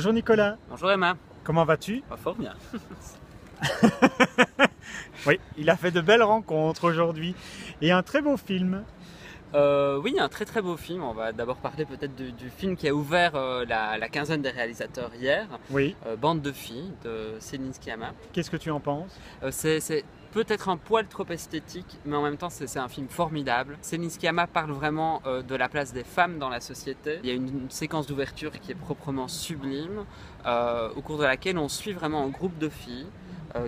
Bonjour Nicolas. Bonjour Emma. Comment vas-tu? Fort bien. Oui, il a fait de belles rencontres aujourd'hui et un très beau film. Oui, un très beau film. On va d'abord parler peut-être du film qui a ouvert la quinzaine des réalisateurs hier. Oui. Bande de filles de Céline Sciamma. Qu'est-ce que tu en penses? C'est peut-être un poil trop esthétique, mais en même temps c'est un film formidable. Céline Sciamma parle vraiment de la place des femmes dans la société. Il y a une séquence d'ouverture qui est proprement sublime, au cours de laquelle on suit vraiment un groupe de filles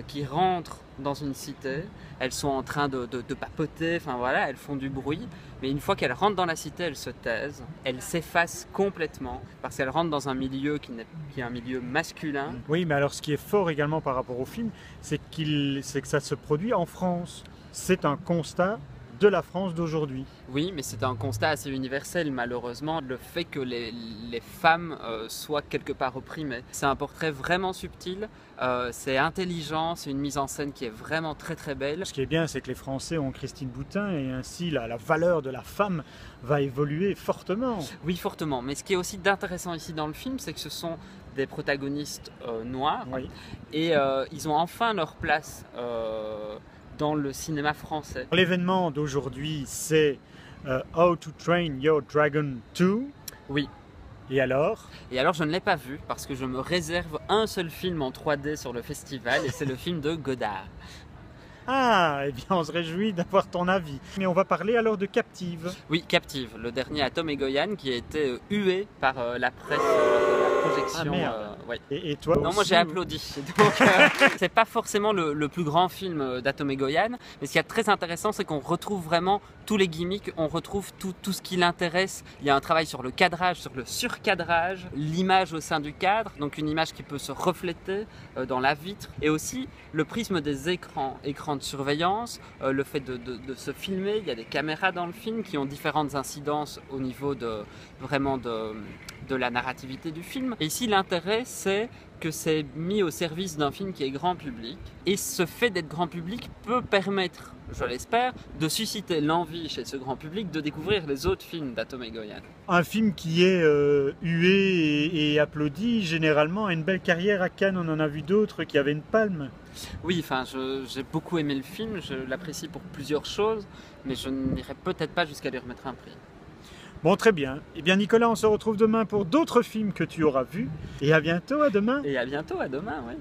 qui rentrent dans une cité. Elles sont en train de papoter, enfin voilà, elles font du bruit. Mais une fois qu'elles rentrent dans la cité, elles se taisent, elles s'effacent complètement parce qu'elles rentrent dans un milieu qui est un milieu masculin. Oui, mais alors ce qui est fort également par rapport au film, c'est que ça se produit en France. C'est un constat de la France d'aujourd'hui. Oui, mais c'est un constat assez universel, malheureusement, le fait que les femmes soient quelque part opprimées. C'est un portrait vraiment subtil, c'est intelligent, c'est une mise en scène qui est vraiment très belle. Ce qui est bien, c'est que les Français ont Christine Boutin et ainsi la valeur de la femme va évoluer fortement. Oui, fortement. Mais ce qui est aussi d'intéressant ici dans le film, c'est que ce sont des protagonistes noirs, Oui. et ils ont enfin leur place dans le cinéma français. L'événement d'aujourd'hui, c'est How to Train Your Dragon 2. Oui. Et alors? Et alors je ne l'ai pas vu parce que je me réserve un seul film en 3D sur le festival et c'est le film de Godard. Ah, eh bien on se réjouit d'avoir ton avis. Mais on va parler alors de Captive. Oui, Captive, le dernier à Tom et Goyan qui a été hué par la presse de la projection. Ah merde. Ouais. Et toi Non, aussi, moi j'ai applaudi. Donc, c'est pas forcément le plus grand film d'Atom et Goyan, mais ce qui est très intéressant, c'est qu'on retrouve vraiment tous les gimmicks, on retrouve tout ce qui l'intéresse. Il y a un travail sur le cadrage, sur le surcadrage, l'image au sein du cadre, donc une image qui peut se refléter dans la vitre, et aussi le prisme des écrans de surveillance, le fait de se filmer. Il y a des caméras dans le film qui ont différentes incidences au niveau de la narrativité du film. Et ici, l'intérêt, c'est que c'est mis au service d'un film qui est grand public. Et ce fait d'être grand public peut permettre, je l'espère, de susciter l'envie chez ce grand public de découvrir les autres films d'Atom et Goyan. Un film qui est hué et applaudi, généralement, a une belle carrière à Cannes. On en a vu d'autres qui avaient une palme. Oui, enfin, j'ai beaucoup aimé le film, je l'apprécie pour plusieurs choses, mais je n'irai peut-être pas jusqu'à lui remettre un prix. Bon, très bien. Eh bien, Nicolas, on se retrouve demain pour d'autres films que tu auras vus. Et à bientôt, à demain. Et à bientôt, à demain, oui.